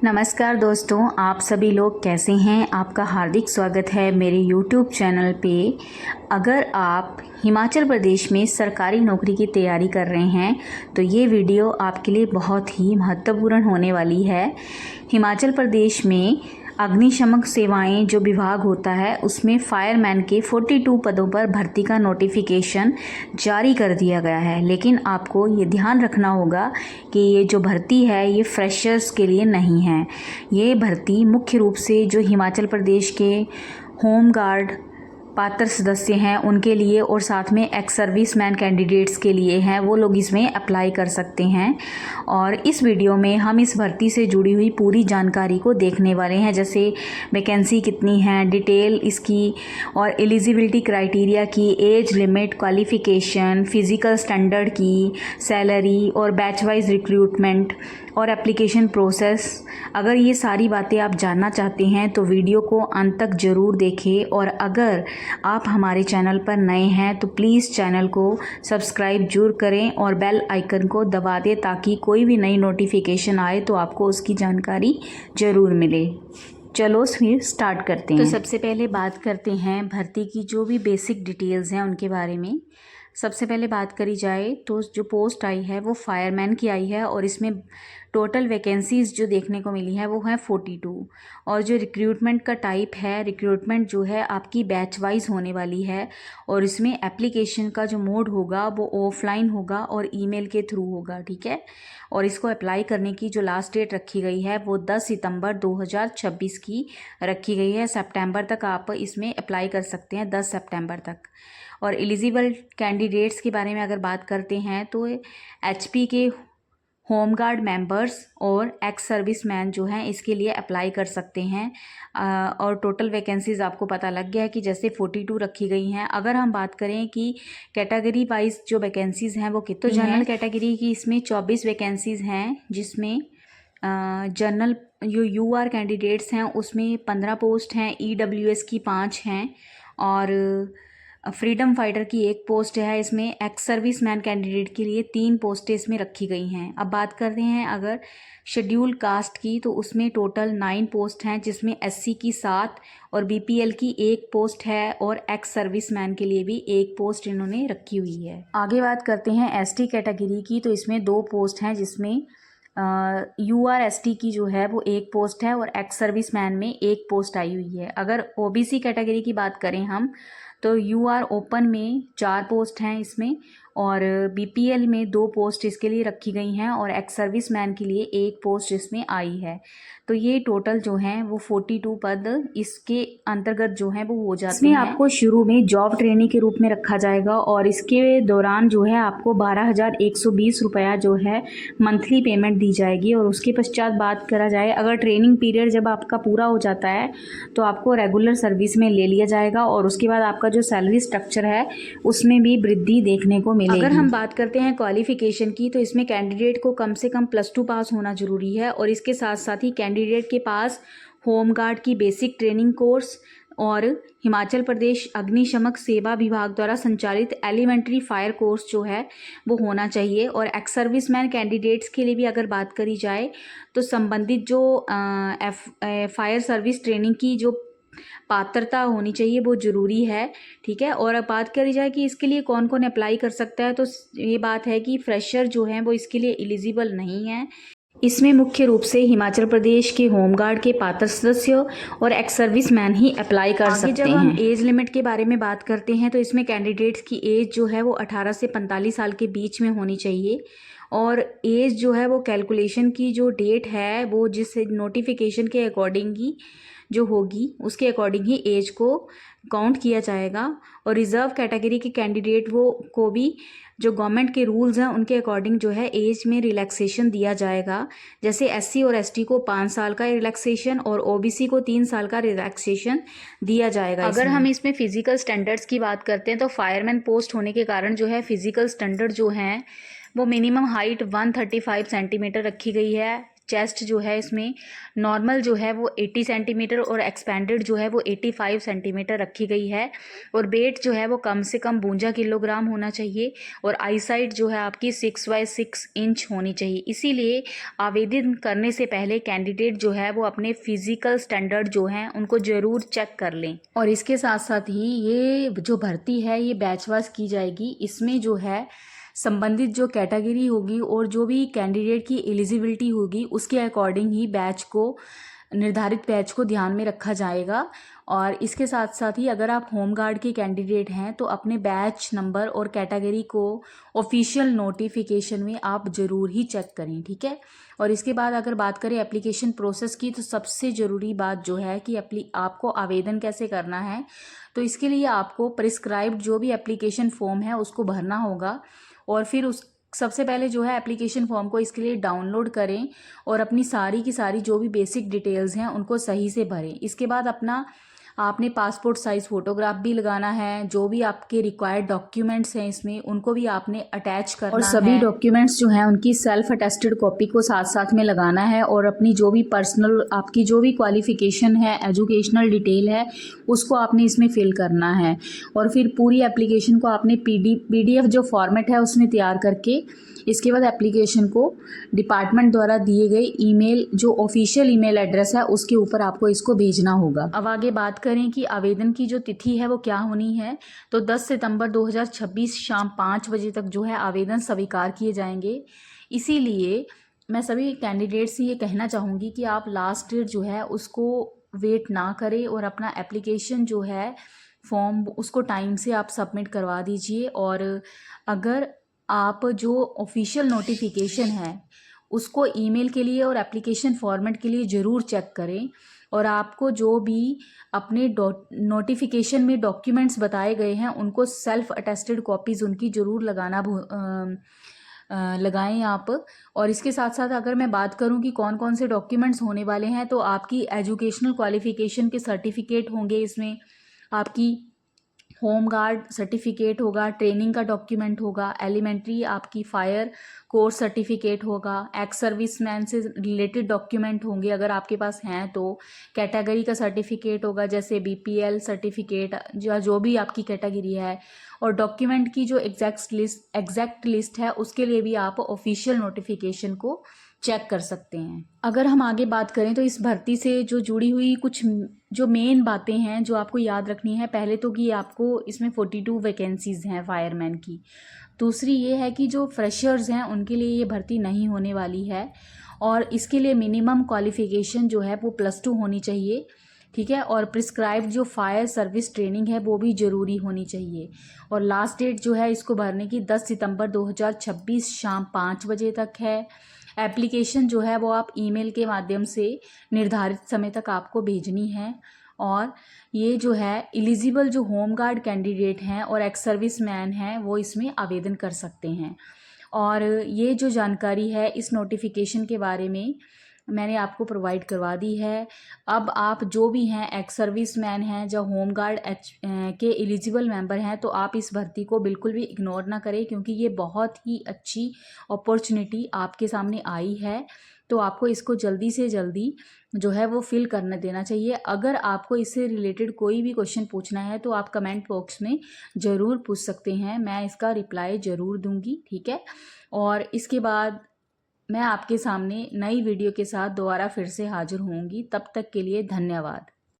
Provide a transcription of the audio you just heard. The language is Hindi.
नमस्कार दोस्तों, आप सभी लोग कैसे हैं। आपका हार्दिक स्वागत है मेरे YouTube चैनल पे। अगर आप हिमाचल प्रदेश में सरकारी नौकरी की तैयारी कर रहे हैं तो ये वीडियो आपके लिए बहुत ही महत्वपूर्ण होने वाली है। हिमाचल प्रदेश में अग्निशमन सेवाएं जो विभाग होता है उसमें फायरमैन के 42 पदों पर भर्ती का नोटिफिकेशन जारी कर दिया गया है। लेकिन आपको ये ध्यान रखना होगा कि ये जो भर्ती है ये फ्रेशर्स के लिए नहीं है। ये भर्ती मुख्य रूप से जो हिमाचल प्रदेश के होम गार्ड पात्र सदस्य हैं उनके लिए और साथ में एक्स सर्विस मैन कैंडिडेट्स के लिए हैं, वो लोग इसमें अप्लाई कर सकते हैं। और इस वीडियो में हम इस भर्ती से जुड़ी हुई पूरी जानकारी को देखने वाले हैं, जैसे वैकेंसी कितनी है, डिटेल इसकी, और एलिजिबिलिटी क्राइटेरिया की, age limit, qualification, physical standard की, सैलरी और बैच वाइज रिक्रूटमेंट और एप्लीकेशन प्रोसेस। अगर ये सारी बातें आप जानना चाहते हैं तो वीडियो को अंत तक ज़रूर देखें। और अगर आप हमारे चैनल पर नए हैं तो प्लीज़ चैनल को सब्सक्राइब जरूर करें और बेल आइकन को दबा दें ताकि कोई भी नई नोटिफिकेशन आए तो आपको उसकी जानकारी ज़रूर मिले। चलो फिर स्टार्ट करते हैं। तो सबसे पहले बात करते हैं भर्ती की जो भी बेसिक डिटेल्स हैं उनके बारे में। सबसे पहले बात करी जाए तो जो पोस्ट आई है वो फायरमैन की आई है और इसमें टोटल वैकेंसीज़ जो देखने को मिली है वो है 42। और जो रिक्रूटमेंट का टाइप है, रिक्रूटमेंट जो है आपकी बैच वाइज होने वाली है और इसमें एप्लीकेशन का जो मोड होगा वो ऑफलाइन होगा और ईमेल के थ्रू होगा, ठीक है। और इसको अप्लाई करने की जो लास्ट डेट रखी गई है वो 10 सितंबर 2026 की रखी गई है। सितंबर तक आप इसमें अप्लाई कर सकते हैं, 10 सितंबर तक। और एलिजिबल कैंडिडेट्स के बारे में अगर बात करते हैं तो एचपी के होम गार्ड मेंबर्स और एक्स सर्विस मैन जो हैं इसके लिए अप्लाई कर सकते हैं। और टोटल वैकेंसीज आपको पता लग गया है कि जैसे 42 रखी गई हैं। अगर हम बात करें कि कैटेगरी वाइज जो वैकेंसीज़ हैं वो कितनी तो जनरल कैटेगरी की इसमें 24 वैकेंसीज़ हैं, जिसमें जनरल जो यूआर कैंडिडेट्स हैं उसमें 15 पोस्ट हैं, ईडब्ल्यूएस की 5 हैं और फ्रीडम फाइटर की 1 पोस्ट है। इसमें एक्स सर्विस मैन कैंडिडेट के लिए 3 पोस्टें इसमें रखी गई हैं। अब बात करते हैं अगर शेड्यूल कास्ट की तो उसमें टोटल 9 पोस्ट हैं, जिसमें एससी की 7 और बीपीएल की 1 पोस्ट है और एक्स सर्विस मैन के लिए भी 1 पोस्ट इन्होंने रखी हुई है। आगे बात करते हैं एसटी कैटेगरी की तो इसमें 2 पोस्ट हैं, जिसमें यूआरएसटी की जो है वो 1 पोस्ट है और एक्स सर्विस मैन में 1 पोस्ट आई हुई है। अगर ओबीसी कैटेगरी की बात करें हम तो यूआर ओपन में 4 पोस्ट हैं इसमें और बीपीएल में 2 पोस्ट इसके लिए रखी गई हैं और एक्स सर्विस मैन के लिए 1 पोस्ट इसमें आई है। तो ये टोटल जो हैं वो 42 पद इसके अंतर्गत जो हैं वो हो जाते हैं। आपको शुरू में जॉब ट्रेनिंग के रूप में रखा जाएगा और इसके दौरान जो है आपको 12,120 रुपया जो है मंथली पेमेंट दी जाएगी। और उसके पश्चात बात करा जाए अगर ट्रेनिंग पीरियड जब आपका पूरा हो जाता है तो आपको रेगुलर सर्विस में ले लिया जाएगा और उसके बाद आपका जो सैलरी स्ट्रक्चर है उसमें भी वृद्धि देखने को मिलेगी। अगर हम बात करते हैं क्वालिफिकेशन की तो इसमें कैंडिडेट को कम से कम +2 पास होना जरूरी है और इसके साथ साथ ही कैंडिडेट के पास होम गार्ड की बेसिक ट्रेनिंग कोर्स और हिमाचल प्रदेश अग्निशमन सेवा विभाग द्वारा संचालित एलिमेंट्री फायर कोर्स जो है वो होना चाहिए। और एक्स सर्विसमैन कैंडिडेट्स के लिए भी अगर बात करी जाए तो संबंधित जो फायर सर्विस ट्रेनिंग की जो पात्रता होनी चाहिए वो ज़रूरी है, ठीक है। और अब बात करी जाए कि इसके लिए कौन कौन अप्लाई कर सकता है तो ये बात है कि फ्रेशर जो हैं वो इसके लिए एलिजिबल नहीं है। इसमें मुख्य रूप से हिमाचल प्रदेश के होमगार्ड के पात्र सदस्य और एक्स सर्विस मैन ही अप्लाई कर सकते हैं। जब हम एज लिमिट के बारे में बात करते हैं तो इसमें कैंडिडेट्स की एज जो है वो 18 से 45 साल के बीच में होनी चाहिए। और एज जो है वो कैलकुलेशन की जो डेट है वो जिस नोटिफिकेशन के अकॉर्डिंग ही जो होगी उसके अकॉर्डिंग ही एज को काउंट किया जाएगा। और रिज़र्व कैटेगरी के कैंडिडेट वो को भी जो गवर्नमेंट के रूल्स हैं उनके अकॉर्डिंग जो है एज में रिलैक्सेशन दिया जाएगा। जैसे एससी और एसटी को 5 साल का रिलैक्सेशन और ओबीसी को 3 साल का रिलैक्सेशन दिया जाएगा। अगर हम इसमें फिजिकल स्टैंडर्ड्स की बात करते हैं तो फायरमैन पोस्ट होने के कारण जो है फिजिकल स्टैंडर्ड जो हैं वो मिनिमम हाइट 135 सेंटीमीटर रखी गई है, चेस्ट जो है इसमें नॉर्मल जो है वो 80 सेंटीमीटर और एक्सपेंडेड जो है वो 85 सेंटीमीटर रखी गई है। और वेट जो है वो कम से कम 52 किलोग्राम होना चाहिए और आई साइट जो है आपकी 6x6 इंच होनी चाहिए। इसीलिए आवेदन करने से पहले कैंडिडेट जो है वो अपने फिजिकल स्टैंडर्ड जो हैं उनको ज़रूर चेक कर लें। और इसके साथ साथ ही ये जो भर्ती है ये बैच वाइज की जाएगी। इसमें जो है संबंधित जो कैटेगरी होगी और जो भी कैंडिडेट की एलिजिबिलिटी होगी उसके अकॉर्डिंग ही निर्धारित बैच को ध्यान में रखा जाएगा। और इसके साथ साथ ही अगर आप होम गार्ड के कैंडिडेट हैं तो अपने बैच नंबर और कैटेगरी को ऑफिशियल नोटिफिकेशन में आप ज़रूर ही चेक करें, ठीक है। और इसके बाद अगर बात करें एप्लीकेशन प्रोसेस की, तो सबसे ज़रूरी बात जो है कि आपको आवेदन कैसे करना है। तो इसके लिए आपको प्रिस्क्राइब्ड जो भी एप्लीकेशन फॉर्म है उसको भरना होगा और फिर सबसे पहले जो है एप्लीकेशन फॉर्म को इसके लिए डाउनलोड करें और अपनी सारी की सारी जो भी बेसिक डिटेल्स हैं उनको सही से भरें। इसके बाद आपने पासपोर्ट साइज़ फ़ोटोग्राफ भी लगाना है। जो भी आपके रिक्वायर्ड डॉक्यूमेंट्स हैं इसमें उनको भी आपने अटैच करना है और सभी डॉक्यूमेंट्स जो हैं उनकी सेल्फ अटेस्टेड कॉपी को साथ साथ में लगाना है। और अपनी जो भी पर्सनल आपकी जो भी क्वालिफ़िकेशन है, एजुकेशनल डिटेल है, उसको आपने इसमें फिल करना है। और फिर पूरी एप्लीकेशन को आपने PDF जो फॉर्मेट है उसमें तैयार करके इसके बाद एप्लीकेशन को डिपार्टमेंट द्वारा दिए गए ईमेल जो ऑफिशियल ईमेल एड्रेस है उसके ऊपर आपको इसको भेजना होगा। अब आगे बात करें कि आवेदन की जो तिथि है वो क्या होनी है, तो 10 सितंबर 2026 शाम 5 बजे तक जो है आवेदन स्वीकार किए जाएंगे। इसीलिए मैं सभी कैंडिडेट्स से ये कहना चाहूँगी कि आप लास्ट डेट जो है उसको वेट ना करें और अपना एप्लीकेशन जो है फॉर्म उसको टाइम से आप सबमिट करवा दीजिए। और अगर आप जो ऑफिशियल नोटिफिकेशन है उसको ईमेल के लिए और एप्लीकेशन फॉर्मेट के लिए ज़रूर चेक करें। और आपको जो भी अपने नोटिफिकेशन में डॉक्यूमेंट्स बताए गए हैं उनको सेल्फ अटेस्टेड कॉपीज़ उनकी ज़रूर लगाएं आप। और इसके साथ साथ अगर मैं बात करूं कि कौन कौन से डॉक्यूमेंट्स होने वाले हैं, तो आपकी एजुकेशनल क्वालिफ़िकेशन के सर्टिफिकेट होंगे इसमें, आपकी होम गार्ड सर्टिफिकेट होगा, ट्रेनिंग का डॉक्यूमेंट होगा, एलिमेंट्री आपकी फायर कोर्स सर्टिफिकेट होगा, एक्स सर्विसमैन से रिलेटेड डॉक्यूमेंट होंगे अगर आपके पास हैं तो, कैटेगरी का सर्टिफिकेट होगा जैसे BPL सर्टिफिकेट या जो भी आपकी कैटेगरी है। और डॉक्यूमेंट की जो एग्जैक्ट लिस्ट है उसके लिए भी आप ऑफिशियल नोटिफिकेशन को चेक कर सकते हैं। अगर हम आगे बात करें तो इस भर्ती से जो जुड़ी हुई कुछ जो मेन बातें हैं जो आपको याद रखनी है, पहले तो कि आपको इसमें 42 वैकेंसीज़ हैं फायरमैन की। दूसरी ये है कि जो फ्रेशर्स हैं उनके लिए ये भर्ती नहीं होने वाली है और इसके लिए मिनिमम क्वालिफ़िकेशन जो है वो +2 होनी चाहिए, ठीक है। और प्रिस्क्राइब्ड जो फायर सर्विस ट्रेनिंग है वो भी ज़रूरी होनी चाहिए। और लास्ट डेट जो है इसको भरने की 10 सितंबर 2026 शाम 5 बजे तक है। एप्लीकेशन जो है वो आप ईमेल के माध्यम से निर्धारित समय तक आपको भेजनी है। और ये जो है एलिजिबल जो होम गार्ड कैंडिडेट हैं और एक्स सर्विसमैन हैं वो इसमें आवेदन कर सकते हैं। और ये जो जानकारी है इस नोटिफिकेशन के बारे में मैंने आपको प्रोवाइड करवा दी है। अब आप जो भी हैं एक्स सर्विसमैन हैं जो होम गार्ड के एलिजिबल मेंबर हैं, तो आप इस भर्ती को बिल्कुल भी इग्नोर ना करें क्योंकि ये बहुत ही अच्छी अपॉर्चुनिटी आपके सामने आई है। तो आपको इसको जल्दी से जल्दी जो है वो फिल करने देना चाहिए। अगर आपको इससे रिलेटेड कोई भी क्वेश्चन पूछना है तो आप कमेंट बॉक्स में ज़रूर पूछ सकते हैं, मैं इसका रिप्लाई ज़रूर दूंगी, ठीक है। और इसके बाद मैं आपके सामने नई वीडियो के साथ दोबारा फिर से हाजिर होंगी। तब तक के लिए धन्यवाद।